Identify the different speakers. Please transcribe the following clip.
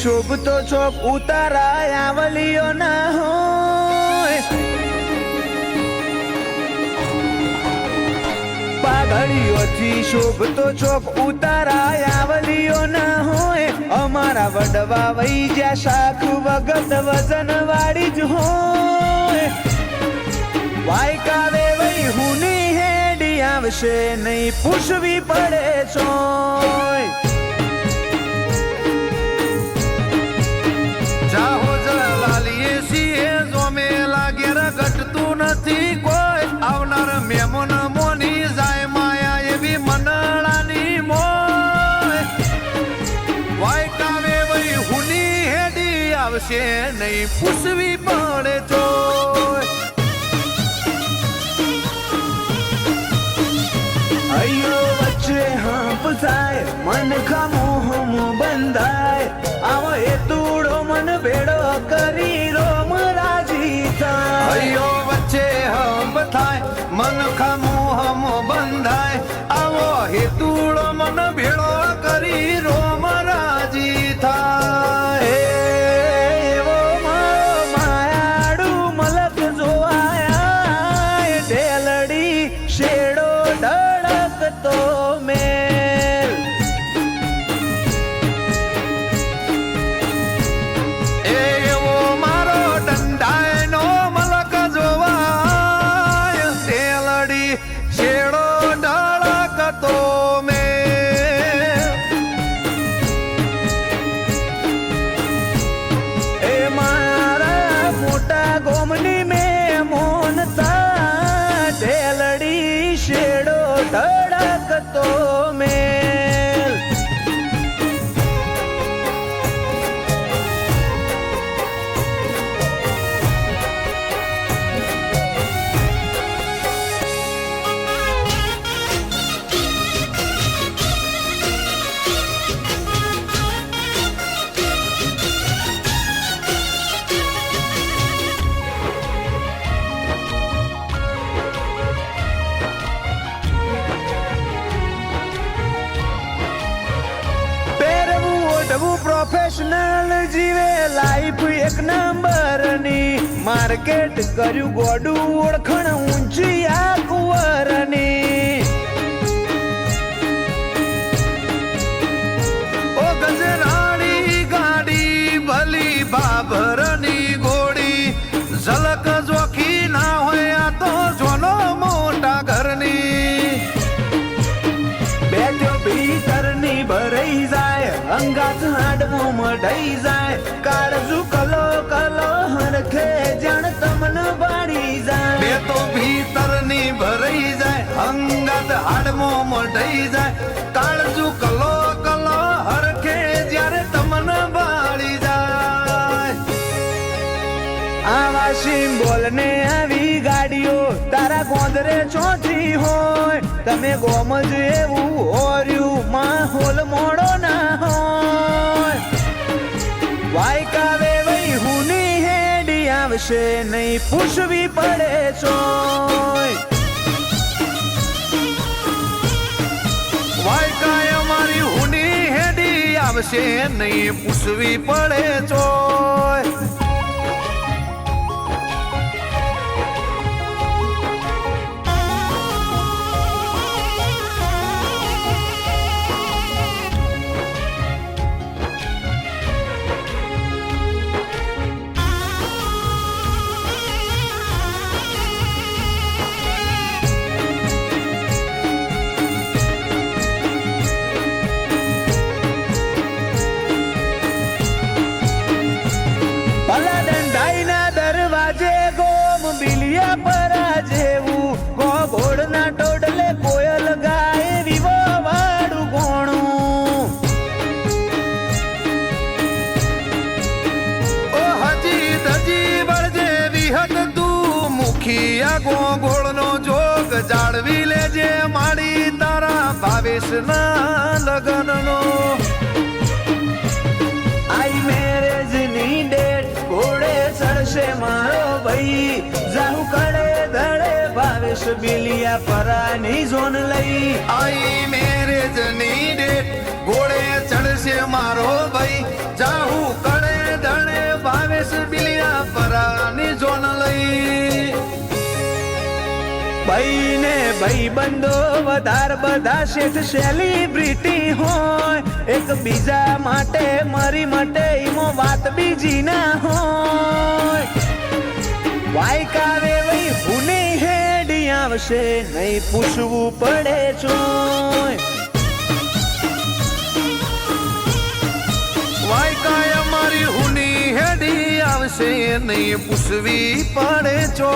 Speaker 1: શોભતો ચોક ઉતારાય આવલીઓ ના હોય પાઘડીઓથી શોભતો ચોક ઉતારાય આવલીઓ ના હોય અમારા વડવા વઈ જ્યાં શાખ વગત વજન વાળી જ હોય વાયકાવે વઈ હુની હેડી આવશે નહીં પૂછવી પડે ચોય
Speaker 2: જાહો જલાલીએ છીએ જોમેલા ઘેર ઘટતું નથી કોઈ આવનાર મેમન મોની જાય માયા એવી મંડળાની મોય વાયકાવે વઈ હુની હેડી આવશે નહીં પૂછવી પડે ચોય
Speaker 1: અયો વચ્ચે હાંપ થાય મન ખામોહમ બંધાય આવો એ તૂડો મન ભેડો કરી રોમ રાજી થાય
Speaker 2: અયો વચ્ચે હંપ થાય મન ખામોહમ બંધાય આવો હેતુડો મન ભેળો કરી રોમ રાજી થાય
Speaker 1: એવો મારો માયાડું મલક જોવાયા ઢેલડી શેડો ધડકતો મેલ
Speaker 2: એવો મારો દંડાયનો મલક જોવાય તેલડી શેડો ધડકતો મેલ
Speaker 1: એ મારા મોટા ગોમની મેં મોનતા ઢેલડી શેડો ધડકતો મેલ પ્રોફેશનલ જીવે લાઈફ એક નંબરની માર્કેટ કર્યું ગોડું ઓળખણ ઊંચી આ કુંવરની
Speaker 2: ઓ ગજરાણી ગાડી ભલી બાબરની ગોળી ઝલક જોખી ના હોય આ તો જોનો મોટા ઘરની
Speaker 1: બેઠો ભીતરની ભરાઈ જાય અંગાત હાડમો મઢાઈ જાય કાળજુ કલો કલો હરખે જાણ તમન બાળી
Speaker 2: બે
Speaker 1: જાય
Speaker 2: તો ભીતરની ભરાઈ જાય અંગત હાડમો મઢાઈ જાય કાળજુ કલો કલો હરખે જ્યારે તમન બાળી જાય
Speaker 1: આવા સિમ્બોલ ને આવી ગાડીઓ તારા ગોંદરે ચોથી હોય તમે ગોમજ એવું હોર્યું માહોલ મોડો ના હોય વાયકાવે વઈ હુની હેડી આવશે નહીં પૂછવી પડે ચોય
Speaker 2: વાયકાય મારી હુની હેડી આવશે નહીં પૂછવી પડે ચોય
Speaker 1: પરા જેવું ગોગોળના ટોડલે કોયલ ગાય વિવો વાળું ગોણું
Speaker 2: ઓ હજી ધજી બળજે વિહત તું મુખિયા ગોગોળનો જોગ જાળવી લેજે માડી તારા ભાવેશના લગનનો
Speaker 1: આઈ મેરેજની ડેટ ઘોડે ચડશે મારો ભાઈ જાહુ કડે ધડે ભાવેશ બિલિયા પરાની ઝોન લઈ
Speaker 2: આઈ મેરેજની ડેટ ઘોડે ચડશે મારો ભાઈ જાહુ
Speaker 1: ભાઈ ને ભાઈ બંધો વધાર બધા શેઠ સેલિબ્રિટી હોય એક બીજા માટે મરી મટે ઈમો વાત બીજી ના હોય વાયકાવે વઈ હુને હેડી આવશે નહીં પૂછવું પડે ચોય
Speaker 2: વાયકાય અમારી હુની હેડી આવશે નહીં પૂછવી પડે છો